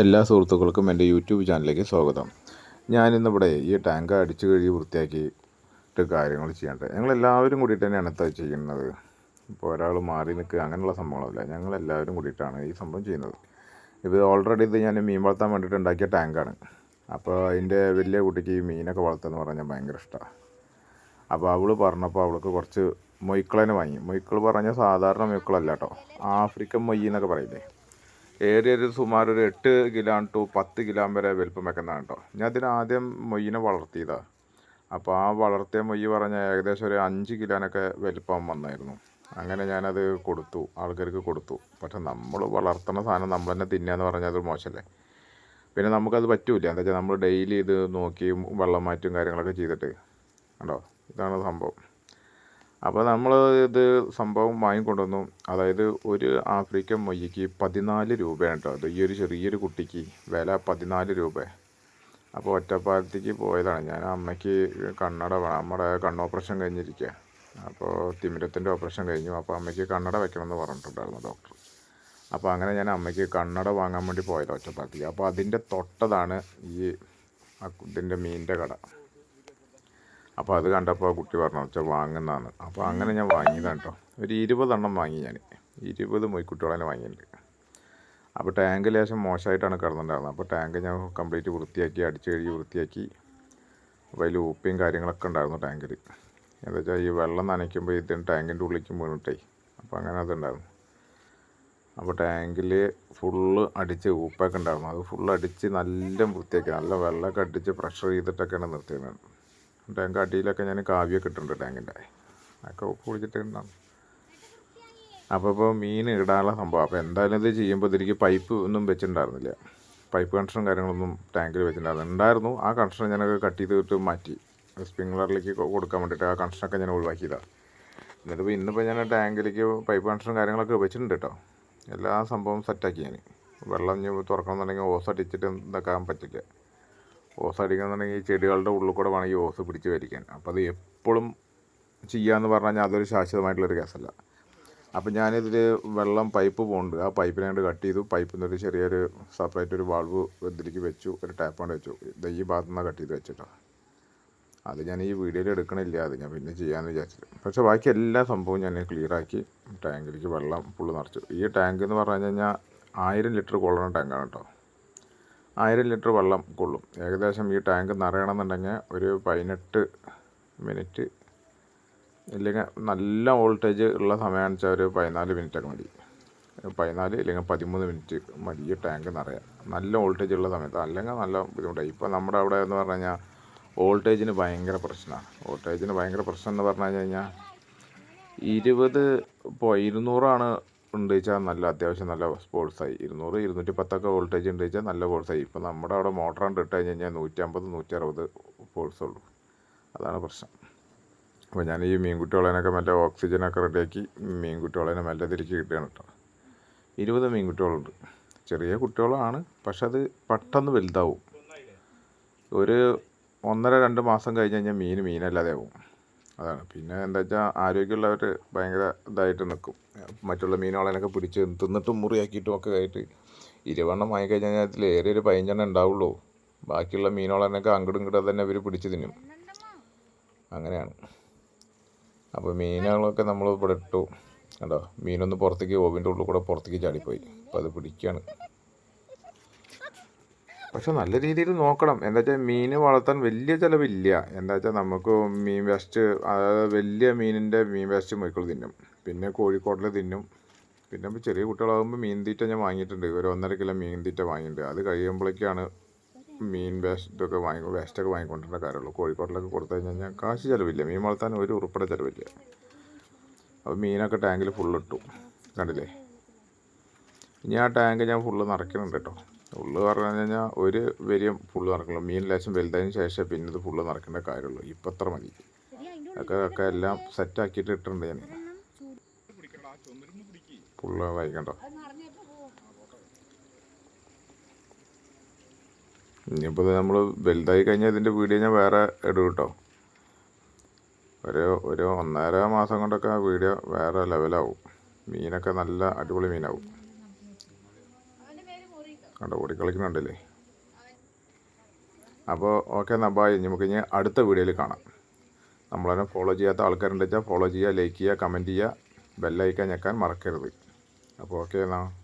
എല്ലാ സുഹൃത്തുക്കൾക്കും എൻ്റെ യൂട്യൂബ് ചാനലിലേക്ക് സ്വാഗതം. ഞാനിന്നിവിടെ ഈ ടാങ്ക് അടിച്ചു കഴുകി വൃത്തിയാക്കിയിട്ട് കാര്യങ്ങൾ ചെയ്യേണ്ടത്. ഞങ്ങളെല്ലാവരും കൂടിയിട്ട് തന്നെയാണ് ഇത് ചെയ്യുന്നത്. ഇപ്പോൾ ഒരാൾ മാറി നിൽക്കുക അങ്ങനെയുള്ള സംഭവങ്ങളല്ല, ഞങ്ങളെല്ലാവരും കൂടിയിട്ടാണ് ഈ സംഭവം ചെയ്യുന്നത്. ഇത് ഓൾറെഡി ഞാൻ മീൻ വളർത്താൻ വേണ്ടിയിട്ട് ഉണ്ടാക്കിയ ടാങ്കാണ്. അപ്പോൾ അതിൻ്റെ വലിയ കുട്ടിക്ക് ഈ മീനൊക്കെ വളർത്തുക പറഞ്ഞാൽ ഭയങ്കര ഇഷ്ടമാണ്. അപ്പോൾ അവൾ പറഞ്ഞപ്പോൾ അവൾക്ക് കുറച്ച് മൊയ്ക്കളേനെ വാങ്ങി. മൊയ്ക്കൾ പറഞ്ഞാൽ സാധാരണ മൊയ്ക്കളല്ല കേട്ടോ, ആഫ്രിക്കൻ മൊയ്യ് എന്നൊക്കെ പറയില്ലേ. ഏറിയൊരു സുമാർ ഒരു 8 കിലോ ടു 10 കിലോ വരെ വലുപ്പം വെക്കുന്നതാണ് കേട്ടോ. ഞാൻ അതിനാദ്യം മൊയ്യിനെ വളർത്തിയതാണ്. അപ്പോൾ ആ വളർത്തിയ മൊയ്യ് പറഞ്ഞാൽ ഏകദേശം ഒരു 5 കിലോനൊക്കെ വലുപ്പം വന്നായിരുന്നു. അങ്ങനെ ഞാനത് കൊടുത്തു, ആൾക്കാർക്ക് കൊടുത്തു. പക്ഷെ നമ്മൾ വളർത്തുന്ന സാധനം നമ്മൾ തന്നെ തിന്നുക എന്ന് പറഞ്ഞാൽ അത് മോശമല്ലേ. പിന്നെ നമുക്കത് പറ്റൂല. എന്താ വെച്ചാൽ നമ്മൾ ഡെയിലി ഇത് നോക്കി വെള്ളം മാറ്റും കാര്യങ്ങളൊക്കെ ചെയ്തിട്ട് കണ്ടോ, ഇതാണ് സംഭവം. അപ്പോൾ നമ്മൾ ഇത് സംഭവം വാങ്ങിക്കൊണ്ടുവന്നു. അതായത് ഒരു ആഫ്രിക്കൻ മൊയ്യയ്ക്ക് 14 രൂപയാണ് കേട്ടോ. അത് ഈ ഒരു ചെറിയൊരു കുട്ടിക്ക് വില 14 രൂപ. അപ്പോൾ ഒറ്റപ്പാലത്തേക്ക് പോയതാണ് ഞാൻ. അമ്മയ്ക്ക് കണ്ണട വേണം, നമ്മുടെ കണ്ണോപ്പറേഷൻ കഴിഞ്ഞിരിക്കുക. അപ്പോൾ തിമിരത്തിൻ്റെ ഓപ്പറേഷൻ കഴിഞ്ഞു. അപ്പോൾ അമ്മയ്ക്ക് കണ്ണട വെക്കണമെന്ന് പറഞ്ഞിട്ടുണ്ടായിരുന്നു ഡോക്ടർ. അപ്പോൾ അങ്ങനെ ഞാൻ അമ്മയ്ക്ക് കണ്ണട വാങ്ങാൻ വേണ്ടി പോയത് ഒറ്റപ്പാലത്തേക്ക്. അപ്പോൾ അതിൻ്റെ തൊട്ടതാണ് ഈ ഇതിൻ്റെ മീനിൻ്റെ കട. അപ്പോൾ അത് കണ്ടപ്പോൾ കുട്ടി പറഞ്ഞു വെച്ചാൽ വാങ്ങുന്നതാണ്. അപ്പോൾ അങ്ങനെ ഞാൻ വാങ്ങിയതാണ് കേട്ടോ. ഒരു 20 എണ്ണം വാങ്ങി ഞാൻ. 20 മൊയ്ക്കുട്ടികളെ വാങ്ങിയിട്ടുണ്ട്. അപ്പോൾ ടാങ്ക് ലേശം മോശമായിട്ടാണ് കിടന്നിട്ടുണ്ടായിരുന്നത്. അപ്പോൾ ടാങ്ക് ഞാൻ കംപ്ലീറ്റ് വൃത്തിയാക്കി, അടിച്ച് കഴുകി വൃത്തിയാക്കി. അപ്പോൾ അതിൽ ഉപ്പയും കാര്യങ്ങളൊക്കെ ഉണ്ടായിരുന്നു ടാങ്കിൽ. എന്താ വെച്ചാൽ ഈ വെള്ളം നനയ്ക്കുമ്പോൾ ഇതിന് ടാങ്കിൻ്റെ ഉള്ളിലേക്ക് വീണിട്ടേ, അപ്പോൾ അങ്ങനെ അതുണ്ടായിരുന്നു. അപ്പോൾ ടാങ്കിൽ ഫുള്ള് അടിച്ച് ഉപ്പൊക്കെ ഉണ്ടായിരുന്നു. അത് ഫുള്ള് അടിച്ച് നല്ല വൃത്തിയാക്കി, നല്ല വെള്ളമൊക്കെ അടിച്ച് പ്രഷർ ചെയ്തിട്ടൊക്കെയാണ് നിർത്തിയത്. ടാങ്ക് അടിയിലൊക്കെ ഞാൻ കാവ്യൊക്കെ ഇട്ടിട്ടുണ്ട് ടാങ്കിൻ്റെ, അതൊക്കെ ഉപ്പ് കുടിച്ചിട്ടുണ്ടാകും. അപ്പോൾ ഇപ്പോൾ മീൻ ഇടാനുള്ള സംഭവം. അപ്പോൾ എന്തായാലും ഇത് ചെയ്യുമ്പോൾ ഇതിലേക്ക് പൈപ്പ് ഒന്നും വെച്ചിട്ടുണ്ടായിരുന്നില്ല. പൈപ്പ് കണക്ഷനും കാര്യങ്ങളൊന്നും ടാങ്കിൽ വെച്ചിട്ടുണ്ടായിരുന്നു. ആ കണക്ഷൻ ഞാനൊക്കെ കട്ട് ചെയ്തിട്ട് മാറ്റി, സ്പ്രിംഗ്ലറിലേക്ക് കൊടുക്കാൻ വേണ്ടിയിട്ട് ആ കണക്ഷനൊക്കെ ഞാൻ ഒഴിവാക്കിയതാണ്. എന്നിട്ടിപ്പോൾ ഇന്നിപ്പോൾ ഞാൻ ടാങ്കിലേക്ക് പൈപ്പ് കണക്ഷനും കാര്യങ്ങളൊക്കെ വെച്ചിട്ടുണ്ട് കേട്ടോ. എല്ലാ സംഭവം സെറ്റാക്കി ഞാൻ. വെള്ളം തുറക്കണമെന്നുണ്ടെങ്കിൽ ഓസ് അടിച്ചിട്ട് ഇതാക്കാൻ പറ്റില്ല. ഓസ് അടിക്കണമെന്നുണ്ടെങ്കിൽ ഈ ചെടികളുടെ ഉള്ളിൽ കൂടെ വേണമെങ്കിൽ ഓസ് പിടിച്ച് വലിക്കാൻ. അപ്പോൾ അത് എപ്പോഴും ചെയ്യാമെന്ന് പറഞ്ഞു കഴിഞ്ഞാൽ അതൊരു ശാശ്വതമായിട്ടുള്ളൊരു കേസല്ല. അപ്പോൾ ഞാനിതിൽ വെള്ളം പൈപ്പ് പോകുന്നുണ്ട്, ആ പൈപ്പിനെ കൊണ്ട് കട്ട് ചെയ്തു. പൈപ്പിൽ നിന്നൊരു ചെറിയൊരു സെപ്പറേറ്റ് ഒരു വാൾവ് ഇതിലേക്ക് വെച്ചു, ഒരു ടാപ്പ് കൊണ്ട് വെച്ചു. ഈ ഭാഗത്തു നിന്നാണ് കട്ട് ചെയ്ത് വെച്ചിട്ടോ. അത് ഞാൻ ഈ വീഡിയോയിൽ എടുക്കണില്ല, അത് ഞാൻ പിന്നെ ചെയ്യാമെന്ന് വിചാരിച്ചിട്ട്. പക്ഷേ ബാക്കി എല്ലാ സംഭവവും ഞാൻ ക്ലിയറാക്കി ടാങ്കിലേക്ക് വെള്ളം ഫുള്ള് നിറച്ചു. ഈ ടാങ്ക് എന്ന് പറഞ്ഞു കഴിഞ്ഞാൽ 1000 ലിറ്റർ കൊള്ളുന്ന ടാങ്കാണ് കേട്ടോ. 1000 ലിറ്റർ വെള്ളം കൊള്ളും ഏകദേശം. ഈ ടാങ്ക് നിറയണമെന്നുണ്ടെങ്കിൽ ഒരു 18 മിനിറ്റ്, ഇല്ലെങ്കിൽ നല്ല വോൾട്ടേജ് ഉള്ള സമയമാണെന്ന് വെച്ചാൽ ഒരു 14 മിനിറ്റൊക്കെ മതി. 14 ഇല്ലെങ്കിൽ 13 മിനിറ്റ് മതി ഈ ടാങ്ക് നിറയാൻ, നല്ല വോൾട്ടേജ് ഉള്ള സമയത്ത്. അല്ലെങ്കിൽ നല്ല ബുദ്ധിമുട്ടായി. ഇപ്പോൾ നമ്മുടെ അവിടെ എന്ന് പറഞ്ഞു കഴിഞ്ഞാൽ വോൾട്ടേജിന് ഭയങ്കര പ്രശ്നമാണ്. വോൾട്ടേജിന് ഭയങ്കര പ്രശ്നം എന്ന് പറഞ്ഞു കഴിഞ്ഞാൽ 200 ഉണ്ട് വെച്ചാൽ നല്ല അത്യാവശ്യം നല്ല സ്പോർട്സായി. 200 210 വോൾട്ടേജ് ഉണ്ട് വെച്ചാൽ നല്ല സ്പോർട്സായി. ഇപ്പോൾ നമ്മുടെ അവിടെ മോട്ടറാണ്ട് ഇട്ട് കഴിഞ്ഞ് കഴിഞ്ഞാൽ 150 160 സ്പോർട്സുള്ളൂ. അതാണ് പ്രശ്നം. അപ്പോൾ ഞാൻ ഈ മീൻകുട്ടികളെയൊക്കെ മറ്റേ ഓക്സിജനൊക്കെ റെഡിയാക്കി മീൻകുട്ടികളെ മെല്ലെ തിരിച്ച് കിട്ടുകയാണ് കേട്ടോ. 20 മീൻകുട്ടികളുണ്ട്. ചെറിയ കുട്ടികളാണ്, പക്ഷെ അത് പെട്ടെന്ന് വലുതാവും. ഒരു 1.5-2 മാസം കഴിഞ്ഞ് കഴിഞ്ഞാൽ മീനല്ലാതെ ആവും. അതാണ്. പിന്നെ എന്താ വെച്ചാൽ ആരോഗ്യമുള്ളവർ ഭയങ്കര ഇതായിട്ട് നിൽക്കും. മറ്റുള്ള മീനുകളെയൊക്കെ പിടിച്ച് തിന്നിട്ടും മുറിയാക്കിയിട്ടും ഒക്കെ ആയിട്ട് 20 എണ്ണം വാങ്ങിക്കഴിഞ്ഞാൽ അതിൽ ഏറെ ഒരു 15 ഉണ്ടാവുള്ളൂ. ബാക്കിയുള്ള മീനുകളെയൊക്കെ അങ്ങോട്ടും ഇങ്ങോട്ടും തന്നെ ഇവർ പിടിച്ച് തിന്നും. അങ്ങനെയാണ്. അപ്പോൾ മീനുകളൊക്കെ നമ്മൾ ഇവിടെ ഇട്ടു കണ്ടോ. മീനൊന്ന് പുറത്തേക്ക് ഓവിൻ്റെ ഉള്ളിൽ കൂടെ പുറത്തേക്ക് ചാടിപ്പോയി. അപ്പോൾ അത് പിടിക്കുകയാണ്. പക്ഷെ നല്ല രീതിയിൽ നോക്കണം. എന്താ വെച്ചാൽ മീൻ വളർത്താൻ വലിയ ചിലവില്ല. എന്താ വെച്ചാൽ നമുക്ക് മീൻ വേസ്റ്റ്, അതായത് വലിയ മീനിൻ്റെ മീൻ വേസ്റ്റ് മൊയ്ക്കൾ തിന്നും. പിന്നെ കോഴിക്കോട്ടിൽ തിന്നും. പിന്നെ ചെറിയ കുട്ടികളാകുമ്പോൾ മീൻ തീറ്റ ഞാൻ വാങ്ങിയിട്ടുണ്ട്. ഒരു 1.5 കിലോ മീൻ തീറ്റ വാങ്ങിയിട്ടുണ്ട്. അത് കഴിയുമ്പോഴേക്കാണ് മീൻ വേസ്റ്റൊക്കെ വേസ്റ്റൊക്കെ വാങ്ങിക്കൊണ്ടിരുന്ന കാര്യമുള്ളൂ. കോഴിക്കോട്ടിലൊക്കെ കൊടുത്തു കഴിഞ്ഞാൽ കാശ് ചിലവില്ല. മീൻ വളർത്താൻ ഒരു ഉറുപ്പിടെ ചിലവില്ല. അപ്പോൾ മീനൊക്കെ ടാങ്കിൽ ഫുള്ളിട്ടു കണ്ടില്ലേ. ഇനി ആ ടാങ്ക് ഞാൻ ഫുള്ള് നിറയ്ക്കുന്നുണ്ട് കേട്ടോ. ഫുള്ള് പറഞ്ഞു കഴിഞ്ഞാൽ ഒരു വരിയും ഫുള്ള് നിറക്കുള്ളൂ. മീൻ ലേശം വലുതായതിന് ശേഷം പിന്നെ ഇത് ഫുള്ള് നിറക്കേണ്ട കാര്യമുള്ളൂ. ഇപ്പം അത്ര മതി. ഒക്കെ എല്ലാം സെറ്റാക്കിയിട്ട് ഇട്ടിട്ടുണ്ട് ഞാൻ. ഫുള്ള് വായിക്കണ്ടോ. ഇനിയിപ്പോൾ നമ്മൾ വലുതായി കഴിഞ്ഞാൽ ഇതിൻ്റെ വീഡിയോ ഞാൻ വേറെ ഇടും കേട്ടോ. ഒരു 1.5 മാസം കൊണ്ടൊക്കെ ആ വീഡിയോ വേറെ ലെവലാവും. മീനൊക്കെ നല്ല അടിപൊളി മീനാവും. കണ്ടോ ഓടിക്കളിക്കുന്നുണ്ടല്ലേ. അപ്പോൾ ഓക്കെ എന്നാൽ ബൈ. നമുക്ക് ഇനി അടുത്ത വീഡിയോയിൽ കാണാം. നമ്മളതിനെ ഫോളോ ചെയ്യാത്ത ആൾക്കാരുണ്ടെന്ന് വെച്ചാൽ ഫോളോ ചെയ്യുക, ലൈക്ക് ചെയ്യുക, കമൻറ്റ് ചെയ്യുക, ബെല്ലൈക്കൻ ഞെക്കാൻ മറക്കരുത്. അപ്പോൾ ഓക്കെ എന്നാൽ.